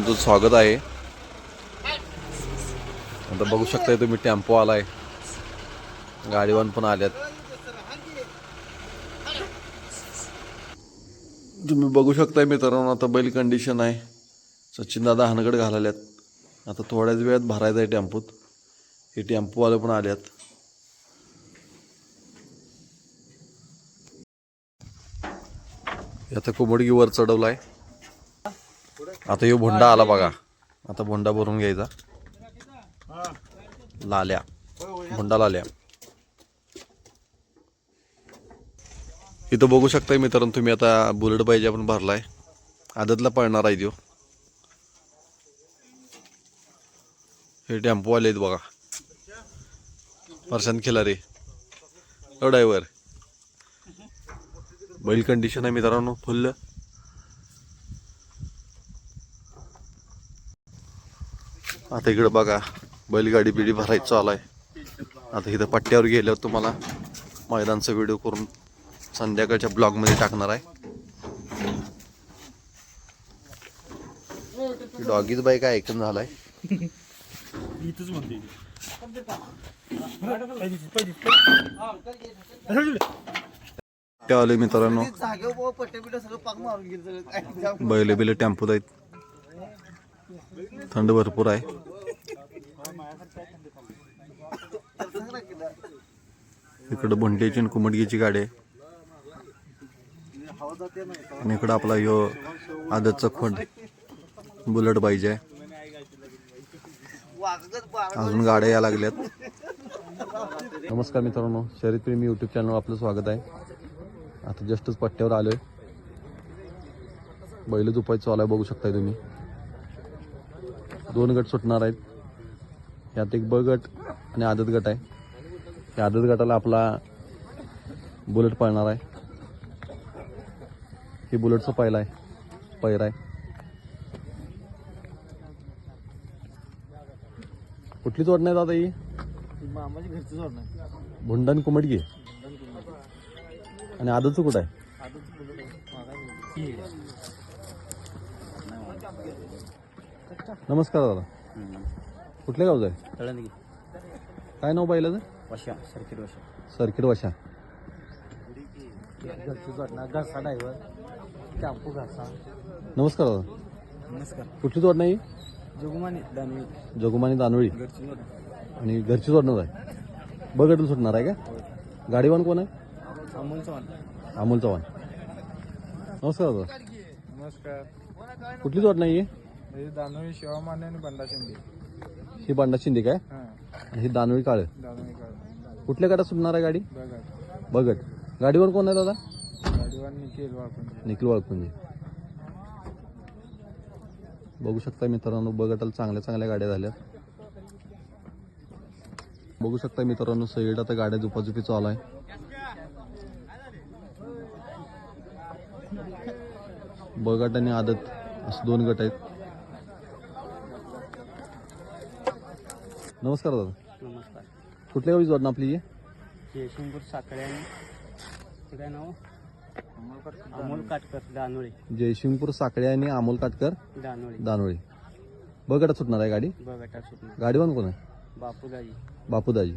तुमचं स्वागत आहे. आता बघू शकताय तुम्ही टेम्पो आलाय, गाडीवान पण आल्यात. तुम्ही बघू शकताय मित्रांनो, आता बैल कंडिशन आहे. सचिन दादा हानगड घालाल्यात. आता थोड्याच वेळात भरायचं आहे टेम्पोत. हे टेम्पोवाले पण आल्यात. आता कोंबडगी वर चढवलाय. आता ह्यो भोंडा आला बघा. आता भोंडा भरून घ्यायचा. लाल्या, भोंडा लाल्या. इथं बघू शकताय मित्रांनो तुम्ही, आता बुलेट पाहिजे आपण भरलाय. आदतला पळणार आहे तो. हे टेम्पो आले आहेत बघा. प्रशांत खिलारे ड्रायव्हर. बैल कंडिशन आहे मित्रांनो फुल. आता इकडे बघा बैलगाडी बिडी भरायचं चालू आहे. आता इथं पट्ट्यावर गेल्यावर तुम्हाला मैदानचा व्हिडिओ करून संध्याकाळच्या ब्लॉगमध्ये टाकणार आहे. डॉगीच बाईक ऐकून झालाय. आले मित्रांनो, बैल बिले टेम्पोत आहेत. थंड भरपूर आहे. इकडं भोंड्याची आणि कुमडगीची गाडी आहे. आणि इकडं आपला ह्यो आदतचा खोंड बुलेट पाहिजे. अजून गाड्या या लागल्यात. नमस्कार मित्रांनो, शर्यत प्रेमी यूट्यूब चॅनल आपलं स्वागत आहे. आता जस्टच पट्ट्यावर आलोय. बैल झोपायचं चालू आहे, बघू शकताय तुम्ही. 2 गट सुटणार आहेत. यात एक ब गट आणि आदत गट आहे. या आदत गटाला आपला बुलेट पळणार आहे. ही बुलेटचा पहिला आहे, पैरा आहे. कुठली जोड नाही दादा? ही मामाची घरची जोड नाही. भुंडण कुमडगी आणि आदतचं कुठं आहे? नमस्कार दादा, कुठल्या गावचं आहे? तळंदगी. काय नाव बैलाचं? वशा, सर्किट वशा. सर्किट वशा. घरची जोड ना, घरचा ड्रायव्हर, टेम्पो घरचा. नमस्कार दादा, नमस्कार. कुठली जोड नाही? जोगमानी दानवी. जोगमानी दानोळी. घरची जोड. आणि घरची जोडणार आहे. बगटून सुटणार आहे का? गाडीवान कोण आहे? अमोल चव्हाण. अमोल चव्हाण. नमस्कार दादा, नमस्कार. कुठली जोड नाही? दानवी शिवामान्य आणि बंडा शिंदे. ही बांडा शिंदे काय? हां. आणि ही दानोळी काळे. दानवी काढ. कुठल्या गाड्यात सुटणार आहे गाडी? बघा. बगट. गाडीवर कोण आहे दादा? गाडीवर निखिल वाकून. निखिल वाळकुंजे. बघू शकता मित्रांनो, बगटाला चांगल्या चांगल्या गाड्या झाल्या. बघू शकता मित्रांनो, सईड आता गाड्या झुपाझुपी चालू आहे. बगट आणि आदत असं 2 गट आहेत. नमस्कार दादा, नमस्कार. कुठल्या गावी जोडणं आपली? जयसिंगपूर साखळे आणि ते काय नाव? अमोल काटकर दानोळी. जयसिंगपूर साखळे आणि अमोल काटकर दानोळी. दानोळी. बगटात सुटणार आहे गाडी. बघा सुटणार. गाडीवान कोण आहे? बापूदाजी. बापूदाजी.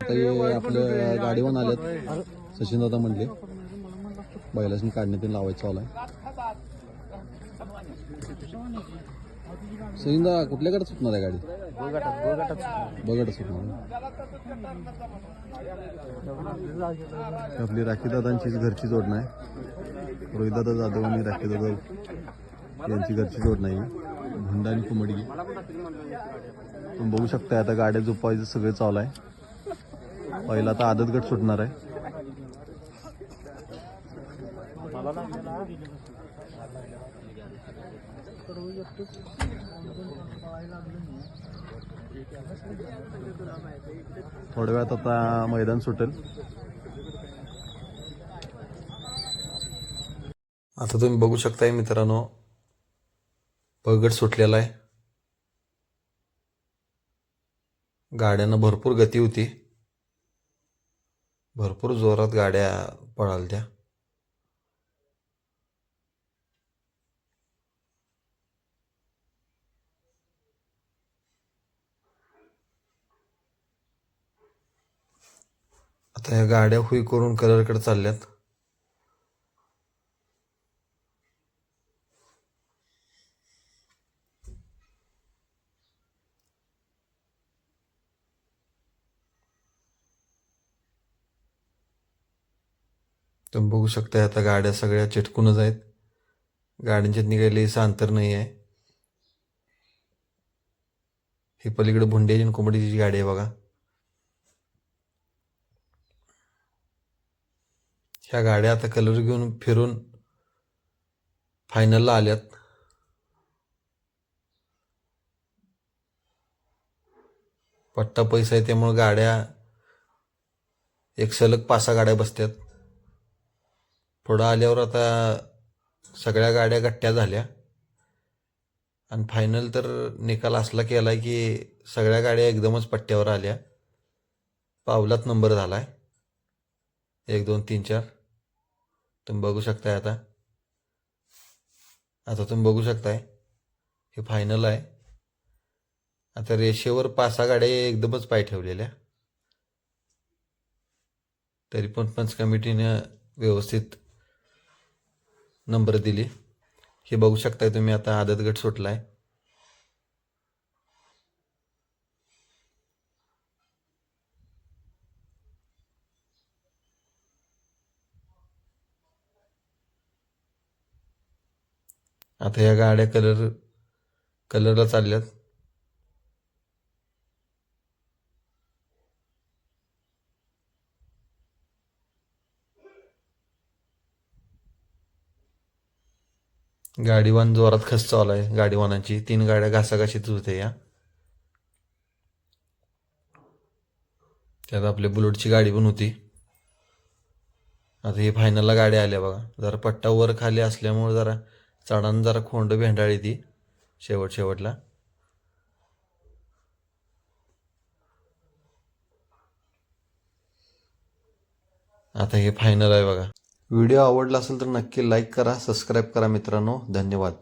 आता हे आपलं गाडीवान आल्यात. सचिन दादा म्हणले बैलासनी काढण्यात लावायचं चालू आहे. सचिन दादा, कुठल्या गाड्यात सुटणार आहे गाडी? बगटात सुटणार. आपली राखी दादांचीच घरची जोड नाही. रोहित दादा जाधव आणि राखी दादा यांची घरची जोड नाही. भुंडा आणि कुमडगी. तुम्ही बघू शकता आता गाड्या झोपायचं सगळं चालू आहे. पहिला आता आदत गट सुटणार आहे. थोड्या वेळात आता मैदान सुटेल. आता तुम्ही बघू शकताय मित्रांनो, बगट सुटलेला आहे. गाड्यांना भरपूर गती होती. भरपूर जोरात गाड्या पळाल्या त्या. आता ह्या गाड्या हुई करून कलरकडे चालल्यात. तुम्ही बघू शकता आता गाड्या सगळ्या चिटकूनच आहेत. गाड्यांच्यात निघायला अंतर नाही आहे. ही पलीकडे भुंड्याची आणि कोंबडीची गाडी आहे बघा. ह्या गाड्या आता कलर घेऊन फिरून फायनलला आल्यात. पट्टा पैसा आहे त्यामुळे गाड्या एक सलग 5-6 गाड्या बसतात. पुढं आल्यावर आता सगळ्या गाड्या गट्ट्या झाल्या आणि फायनल तर निकाल असला केलाय की सगळ्या गाड्या एकदमच पट्ट्यावर आल्या. पावलात नंबर झालाय 1 2 3 4. तुम्ही बघू शकताय आता तुम्ही बघू शकताय हे फायनल आहे. आता रेषेवर 5-6 गाड्या एकदमच पाय ठेवलेल्या, तरी पण पंच कमिटीनं व्यवस्थित नंबर दिली. हे बघू शकताय तुम्ही आता आदत गट सुटलाय. आता या गाड्या कलरला चालल्यात. गाडीवान जोरात खस चालू आहे. गाडीवानाची 3 गाड्या घासाघाशीच होते या. त्यात आपल्या बुलेटची गाडी पण होती. आता ही फायनलला गाडी आल्या बघा. जरा पट्टा वर खाली असल्यामुळे जरा चढान जरा खोंड भेंडाळी ती शेवटला. आता हे फायनल आहे बघा. व्हिडिओ आवडला असेल तर नक्की लाईक करा, सबस्क्राईब करा मित्रांनो. धन्यवाद.